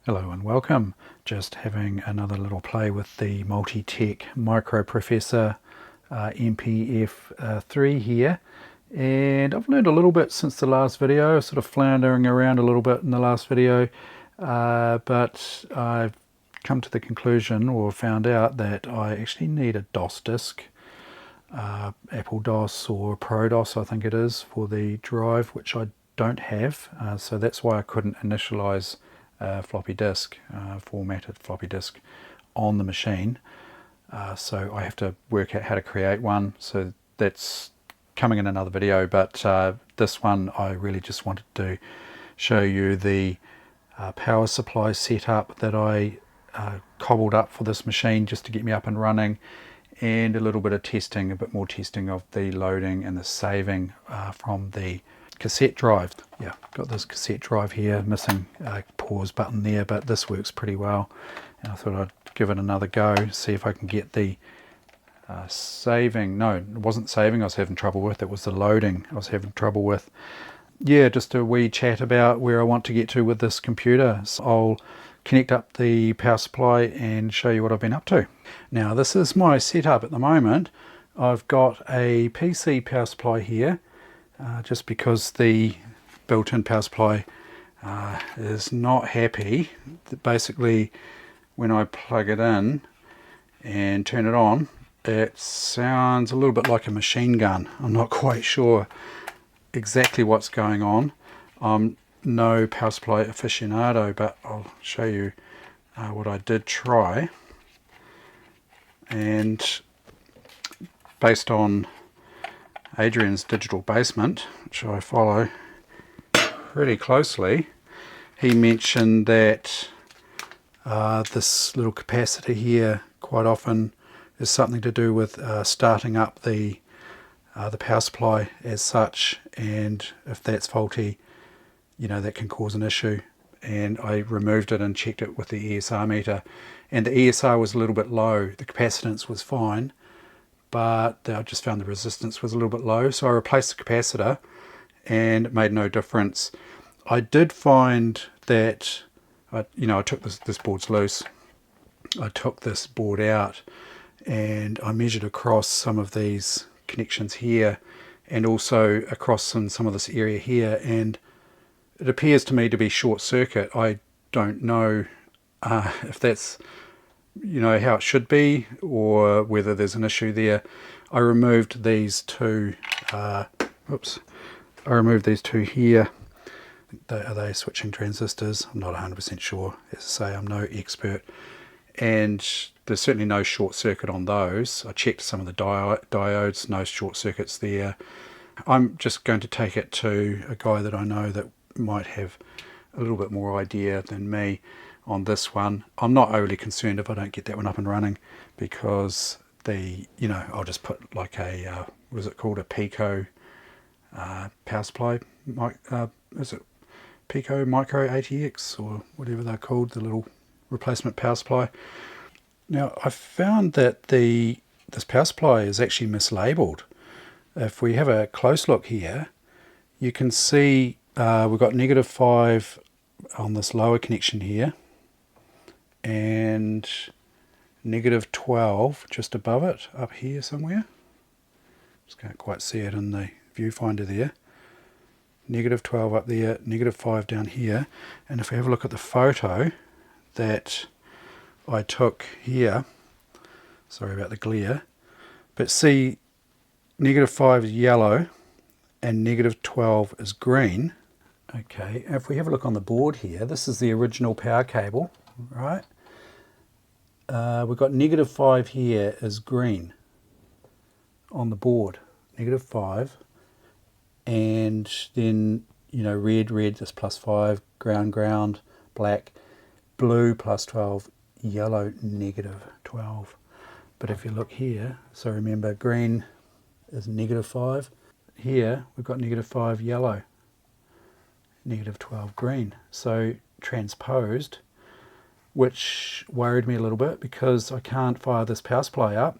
Hello and welcome. Just having another little play with the Multitech microprocessor MPF-III here, and I've learned a little bit since the last video, sort of floundering around a little bit in the last video, but I've come to the conclusion or found out that I actually need a DOS disk, Apple DOS or Pro DOS I think it is, for the drive, which I don't have, so that's why I couldn't initialize floppy disk, formatted floppy disk on the machine. So I have to work out how to create one, so that's coming in another video, but this one I really just wanted to show you the power supply setup that I cobbled up for this machine just to get me up and running, and a little bit of testing, a bit more testing of the loading and the saving from the cassette drive. Yeah, got this cassette drive here, missing a pause button there, but this works pretty well, and I thought I'd give it another go, see if I can get the saving. No, it wasn't saving I was having trouble with, it was the loading I was having trouble with. Yeah, just a wee chat about where I want to get to with this computer. So I'll connect up the power supply and show you what I've been up to. Now this is my setup at the moment. I've got a PC power supply here, just because the built-in power supply is not happy. Basically, when I plug it in and turn it on, it sounds a little bit like a machine gun. I'm not quite sure exactly what's going on. I'm no power supply aficionado, but I'll show you what I did try. And based on Adrian's Digital Basement, which I follow pretty closely, he mentioned that this little capacitor here quite often is something to do with starting up the power supply as such, and if that's faulty, you know, that can cause an issue. And I removed it and checked it with the ESR meter, and the ESR was a little bit low. The capacitance was fine, but I just found the resistance was a little bit low, so I replaced the capacitor and it made no difference. I did find that I took this board's loose. I took this board out and I measured across some of these connections here and also across some of this area here, and it appears to me to be short circuit. I don't know if that's how it should be or whether there's an issue there. I removed these two I removed these two here. Are they switching transistors? I'm not 100% sure. As I say, I'm no expert, and there's certainly no short circuit on those. I checked some of the diodes, no short circuits there. I'm just going to take it to a guy that I know that might have a little bit more idea than me on this one. I'm not overly concerned if I don't get that one up and running, because I'll just put like a what is it called, a Pico power supply, is it Pico Micro ATX or whatever they're called, the little replacement power supply. Now I found that this power supply is actually mislabeled. If we have a close look here, you can see we've got -5 on this lower connection here and -12 just above it up here somewhere. Just can't quite see it in the viewfinder there. -12 up there, -5 down here, and if we have a look at the photo that I took here, sorry about the glare, but see, -5 is yellow and -12 is green. Okay, if we have a look on the board here, this is the original power cable, right? We've got -5 here is green on the board, -5, and then red is +5, ground, black, blue +12, yellow -12. But if you look here, so remember green is -5, here we've got -5 yellow, -12 green, so transposed, which worried me a little bit because I can't fire this power supply up.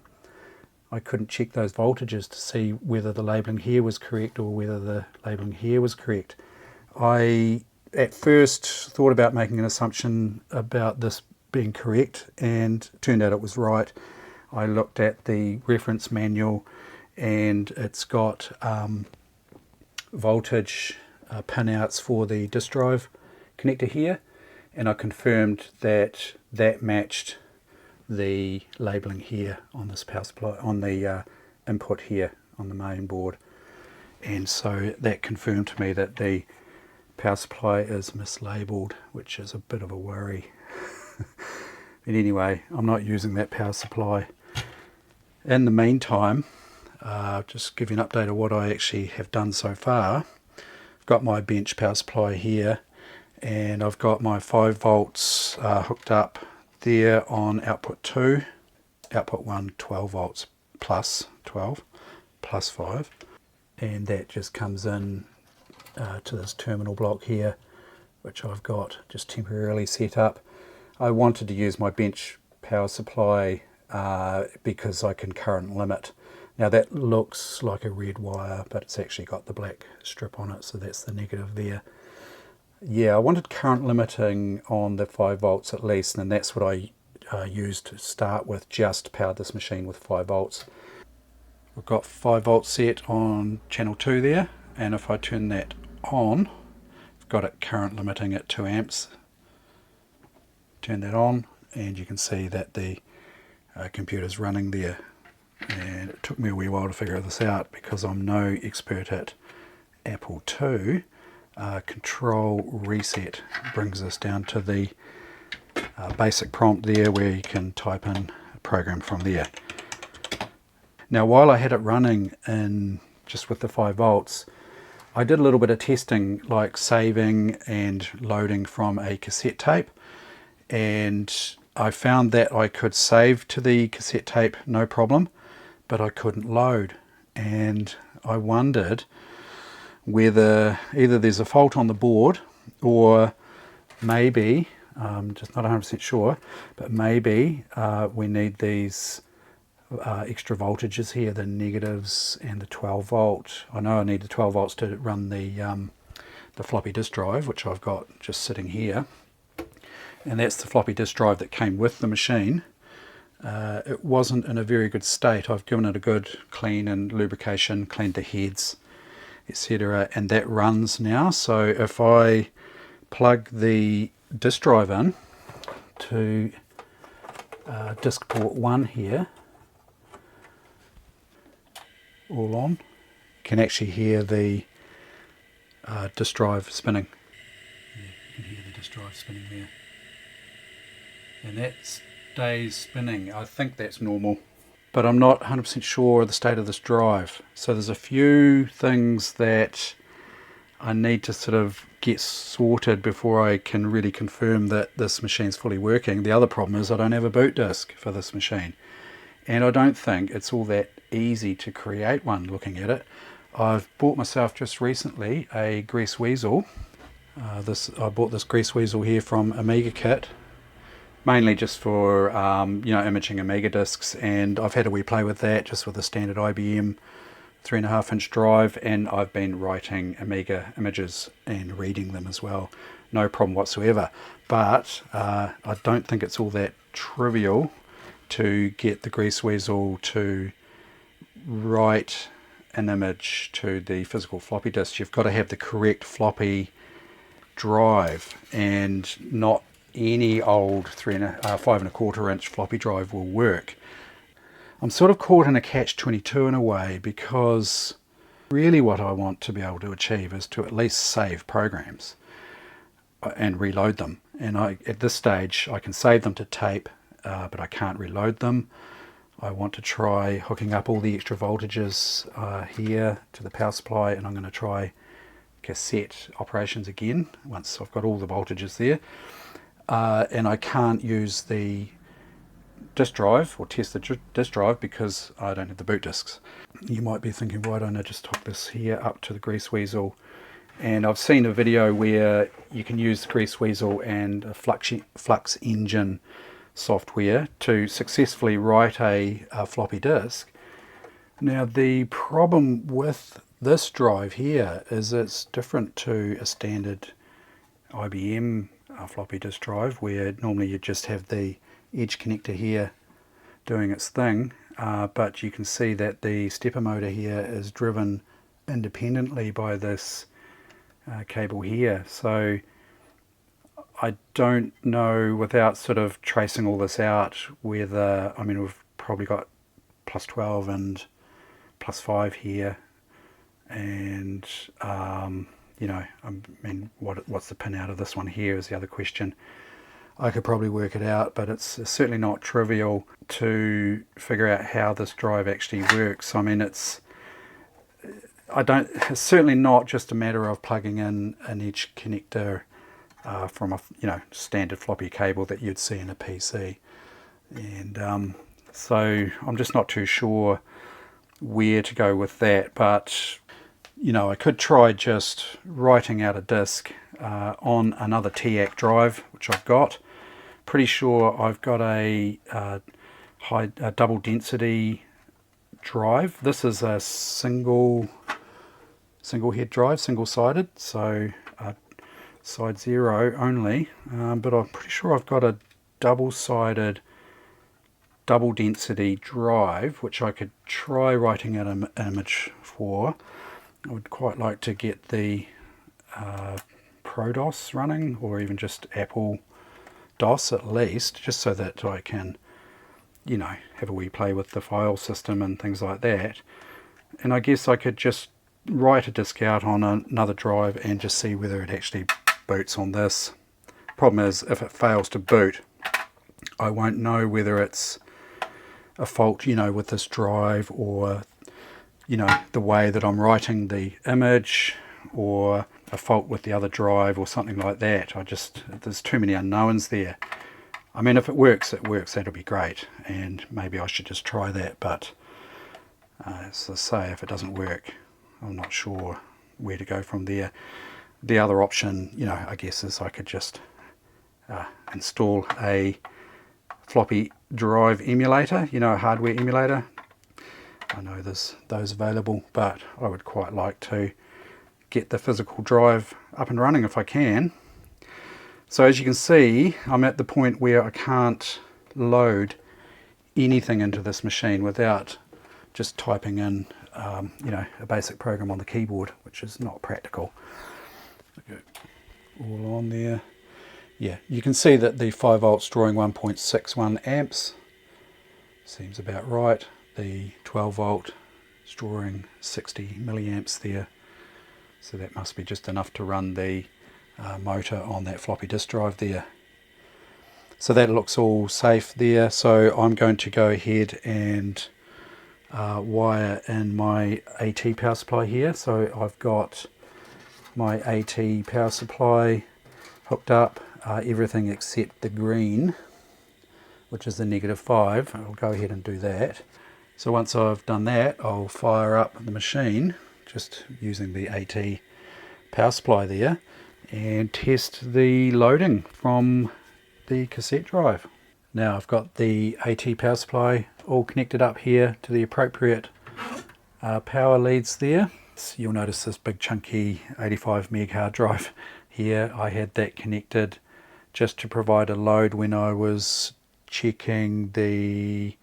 I couldn't check those voltages to see whether the labeling here was correct or whether the labeling here was correct. I at first thought about making an assumption about this being correct, and it turned out it was right. I looked at the reference manual, and it's got voltage pinouts for the disk drive connector here, and I confirmed that that matched the labelling here on this power supply, on the input here on the main board, and so that confirmed to me that the power supply is mislabeled, which is a bit of a worry. But anyway, I'm not using that power supply. In the meantime, just give you an update of what I actually have done so far. I've got my bench power supply here, and I've got my 5 volts hooked up there on output 2, output 1 12 volts plus 12 plus 5, and that just comes in to this terminal block here, which I've got just temporarily set up. I wanted to use my bench power supply because I can current limit. Now that looks like a red wire, but it's actually got the black strip on it, so that's the negative there. Yeah, I wanted current limiting on the 5 volts at least, and that's what I used to start with, just powered this machine with 5 volts. We've got 5 volts set on channel 2 there, and if I turn that on, I've got it current limiting at 2 amps. Turn that on, and you can see that the computer's running there. And it took me a wee while to figure this out because I'm no expert at Apple II. Control reset brings us down to the basic prompt there, where you can type in a program from there. Now, while I had it running in just with the 5 volts, I did a little bit of testing, like saving and loading from a cassette tape, and I found that I could save to the cassette tape no problem, but I couldn't load. And I wondered whether either there's a fault on the board, or maybe, just not 100% sure, but maybe we need these extra voltages here, the negatives and the 12 volt. I know I need the 12 volts to run the floppy disk drive, which I've got just sitting here, and that's the floppy disk drive that came with the machine. It wasn't in a very good state. I've given it a good clean and lubrication, cleaned the heads, etc., and that runs now. So if I plug the disk drive in to disk port 1 here, all on, you can actually hear the disk drive spinning. Yeah, you can hear the disk drive spinning there, and that stays spinning. I think that's normal, but I'm not 100% sure of the state of this drive. So there's a few things that I need to sort of get sorted before I can really confirm that this machine's fully working. The other problem is I don't have a boot disk for this machine, and I don't think it's all that easy to create one looking at it. I've bought myself just recently a grease weasel. I bought this grease weasel here from Amiga Kit, mainly just for imaging Amiga discs, and I've had a wee play with that just with a standard IBM 3.5 inch drive, and I've been writing Amiga images and reading them as well, no problem whatsoever. But I don't think it's all that trivial to get the grease weasel to write an image to the physical floppy disk. You've got to have the correct floppy drive, and not any old 5.25 inch floppy drive will work. I'm sort of caught in a catch-22 in a way, because really what I want to be able to achieve is to at least save programs and reload them. And at this stage I can save them to tape, but I can't reload them. I want to try hooking up all the extra voltages here to the power supply, and I'm going to try cassette operations again once I've got all the voltages there. And I can't use the disk drive or test the disk drive because I don't have the boot disks. You might be thinking, why don't I just hook this here up to the grease weasel? And I've seen a video where you can use the grease weasel and a flux engine software to successfully write a floppy disk. Now the problem with this drive here is it's different to a standard IBM floppy disk drive, where normally you just have the edge connector here doing its thing, but you can see that the stepper motor here is driven independently by this cable here. So I don't know, without sort of tracing all this out, whether, I mean, we've probably got plus 12 and plus 5 here, and you know, I mean, what's the pin out of this one here is the other question. I could probably work it out, but it's certainly not trivial to figure out how this drive actually works. I mean, it's certainly not just a matter of plugging in an edge connector from a, you know, standard floppy cable that you'd see in a PC. And so I'm just not too sure where to go with that, but you know, I could try just writing out a disk on another TAC drive, which I've got. Pretty sure I've got a double density drive. This is a single head drive, single sided, so side 0 only, but I'm pretty sure I've got a double sided double density drive, which I could try writing out an image for. I would quite like to get the ProDOS running, or even just Apple DOS at least, just so that I can, you know, have a wee play with the file system and things like that. And I guess I could just write a disk out on another drive and just see whether it actually boots on this. Problem is, if it fails to boot, I won't know whether it's a fault, you know, with this drive, or you know, the way that I'm writing the image, or a fault with the other drive or something like that. There's too many unknowns there. I mean, if it works, that'll be great, and maybe I should just try that, but as I say, if it doesn't work, I'm not sure where to go from there. The other option, you know, I guess, is I could just install a floppy drive emulator, you know, a hardware emulator. I know there's those available, but I would quite like to get the physical drive up and running if I can. So as you can see, I'm at the point where I can't load anything into this machine without just typing in you know, a basic program on the keyboard, which is not practical. Okay. All on there. Yeah, you can see that the 5 volts drawing 1.61 amps. Seems about right. The 12 volt is drawing 60 milliamps there, so that must be just enough to run the motor on that floppy disk drive there. So that looks all safe there. So I'm going to go ahead and wire in my AT power supply here. So I've got my AT power supply hooked up, everything except the green, which is the -5. I'll go ahead and do that. So once I've done that, I'll fire up the machine just using the AT power supply there and test the loading from the cassette drive. Now I've got the AT power supply all connected up here to the appropriate power leads there. So you'll notice this big chunky 85 meg hard drive here. I had that connected just to provide a load when I was checking the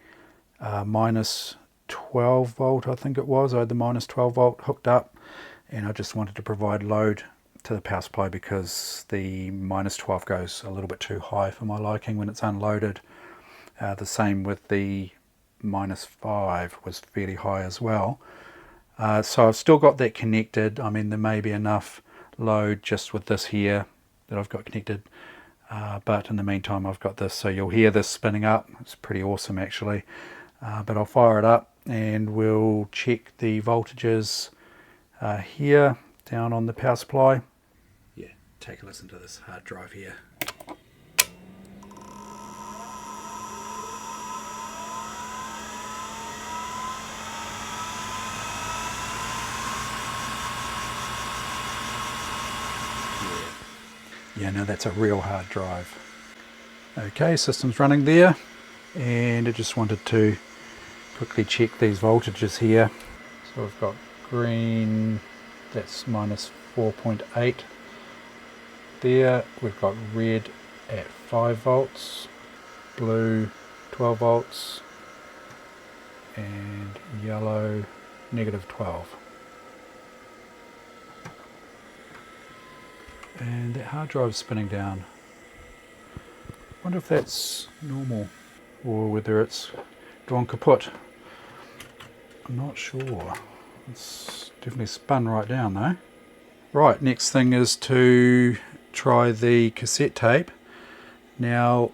minus 12 volt, I think it was. I had the minus 12 volt hooked up, and I just wanted to provide load to the power supply because the minus 12 goes a little bit too high for my liking when it's unloaded. The same with the minus 5 was fairly high as well. So I've still got that connected. I mean, there may be enough load just with this here that I've got connected, but in the meantime I've got this, so you'll hear this spinning up. It's pretty awesome actually. But I'll fire it up and we'll check the voltages here down on the power supply. Yeah, take a listen to this hard drive here. Yeah, no, that's a real hard drive. Okay, system's running there, and I just wanted to quickly check these voltages here. So we've got green, that's minus 4.8, there. We've got red at 5 volts, blue 12 volts, and yellow -12. And that hard drive's spinning down. Wonder if that's normal or whether it's gone kaput. I'm not sure. It's definitely spun right down though. Right, next thing is to try the cassette tape. Now,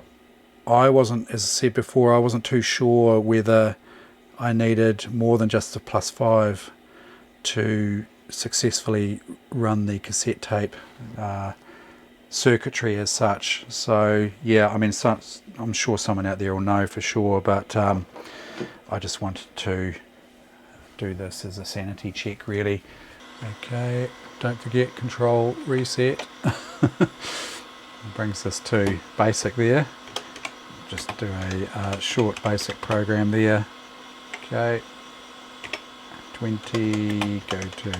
I wasn't, as I said before, I wasn't too sure whether I needed more than just a +5 to successfully run the cassette tape circuitry as such. So yeah, I mean, I'm sure someone out there will know for sure, but I just wanted to do this as a sanity check really. Okay, don't forget control reset. Brings us to basic there. Just do a short basic program there. Okay, 20, go to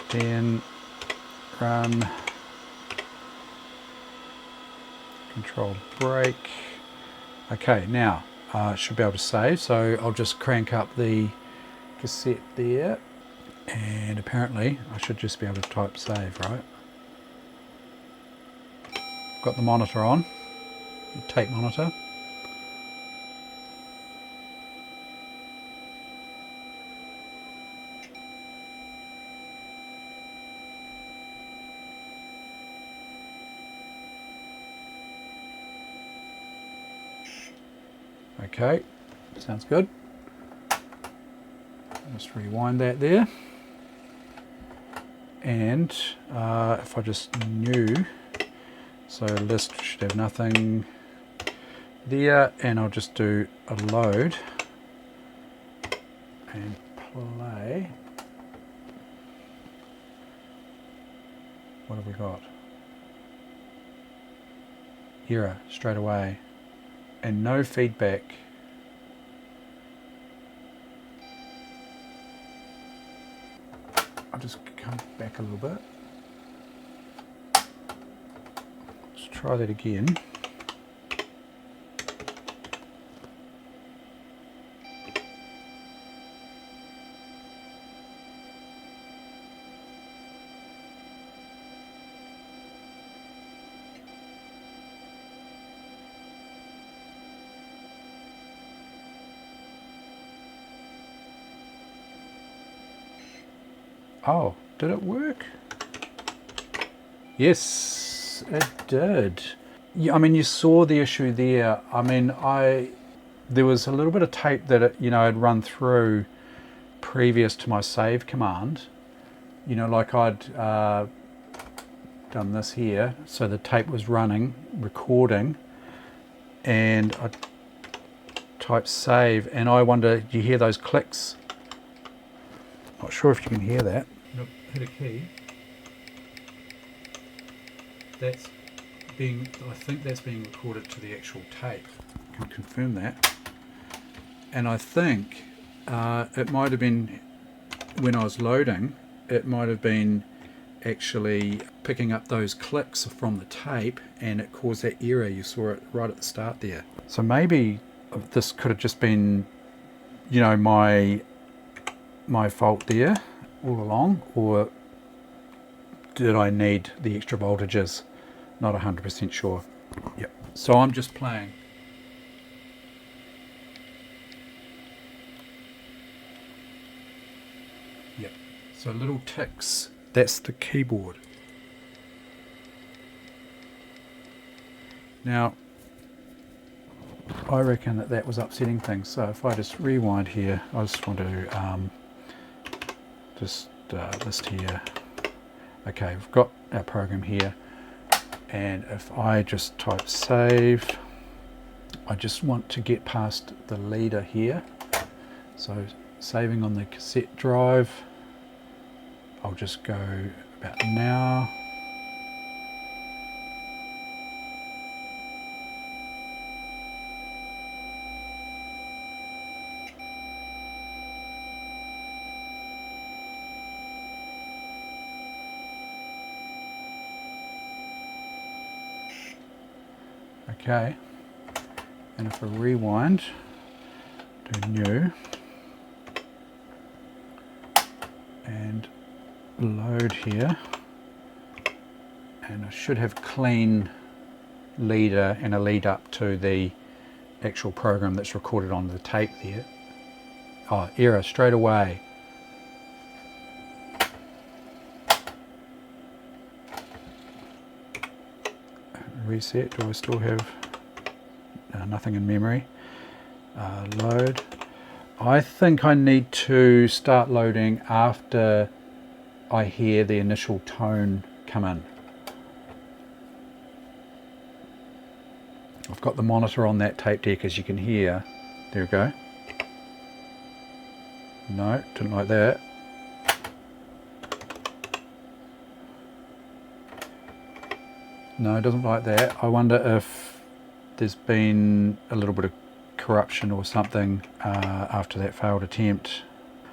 10, run, control break. Okay, now should be able to save, so I'll just crank up the cassette there, and apparently I should just be able to type save, right? Got the monitor on, the tape monitor. Okay, sounds good. Just rewind that there. And if I just new, so list should have nothing there, and I'll just do a load and play. What have we got? Error straight away, and no feedback. I'll just come back a little bit. Let's try that again. Oh, did it work? Yes, it did. Yeah, I mean, you saw the issue there. I mean, there was a little bit of tape that I'd run through previous to my save command. Like I'd done this here, so the tape was running, recording, and I type save, and I wonder, do you hear those clicks? Not sure if you can hear that. Nope, hit a key. I think that's being recorded to the actual tape. I can confirm that. And I think it might have been, when I was loading, it might have been actually picking up those clicks from the tape, and it caused that error. You saw it right at the start there. So maybe this could have just been, my fault there all along, or did I need the extra voltages? Not 100% sure. Yep. So I'm just playing. Yep. So little ticks. That's the keyboard. Now, I reckon that was upsetting things. So if I just rewind here, I just want to list here. Okay, we've got our program here, and if I just type save, I just want to get past the leader here. So saving on the cassette drive, I'll just go about now. Okay, and if I rewind, do new, and load here, and I should have clean leader and a lead up to the actual program that's recorded on the tape there. Oh, error straight away. Reset, do I still have nothing in memory? Load. I think I need to start loading after I hear the initial tone come in. I've got the monitor on that tape deck, as you can hear. There we go. No, didn't like that. No, it doesn't like that. I wonder if there's been a little bit of corruption or something after that failed attempt.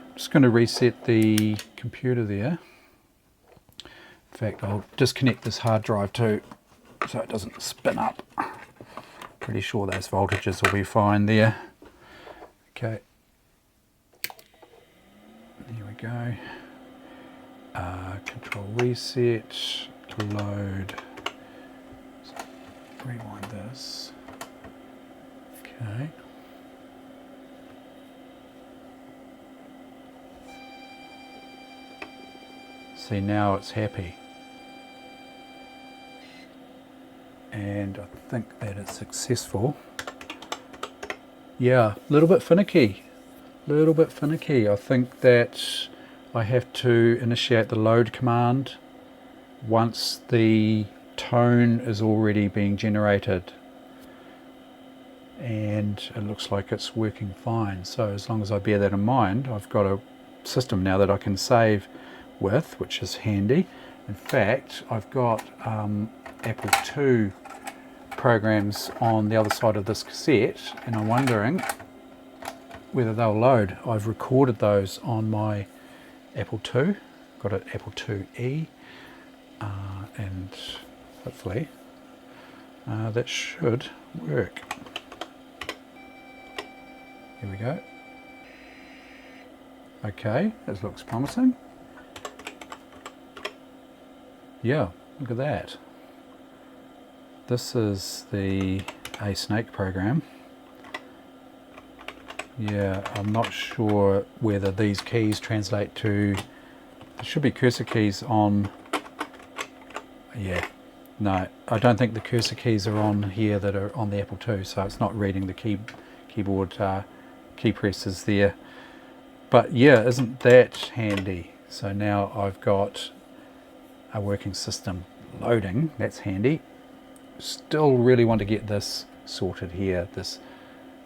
I'm just going to reset the computer there. In fact, I'll disconnect this hard drive too, so it doesn't spin up. Pretty sure those voltages will be fine there. Okay. There we go. Control reset to load. Rewind this. Okay. See, now it's happy. And I think that it's successful. Yeah, a little bit finicky. I think that I have to initiate the load command once the tone is already being generated, and it looks like it's working fine. So as long as I bear that in mind, I've got a system now that I can save with, which is handy. In fact, I've got Apple II programs on the other side of this cassette, and I'm wondering whether they'll load. I've recorded those on my Apple II, got an Apple IIe, and hopefully that should work. Here we go. Okay, this looks promising. Yeah, look at that. This is the A Snake program. Yeah, I'm not sure whether these keys translate to, there should be cursor keys on, yeah, no, I don't think the cursor keys are on here that are on the Apple II, so it's not reading the keyboard key presses there. But yeah, isn't that handy? So now I've got a working system loading, that's handy. Still really want to get this sorted here, this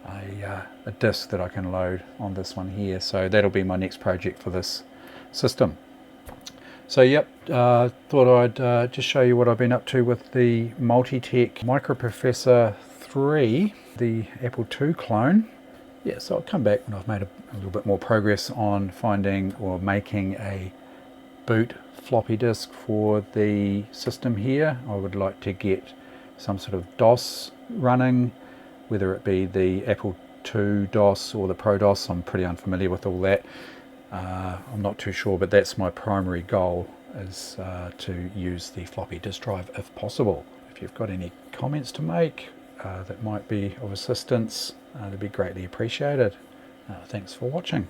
a disk that I can load on this one here, so that'll be my next project for this system. So yep, thought I'd just show you what I've been up to with the Multitech MPF-III, the Apple II clone. Yeah, so I'll come back when I've made a little bit more progress on finding or making a boot floppy disk for the system here. I would like to get some sort of DOS running, whether it be the Apple II DOS or the Pro DOS. I'm pretty unfamiliar with all that. I'm not too sure, but that's my primary goal, is to use the floppy disk drive if possible. If you've got any comments to make that might be of assistance, that'd be greatly appreciated. Thanks for watching.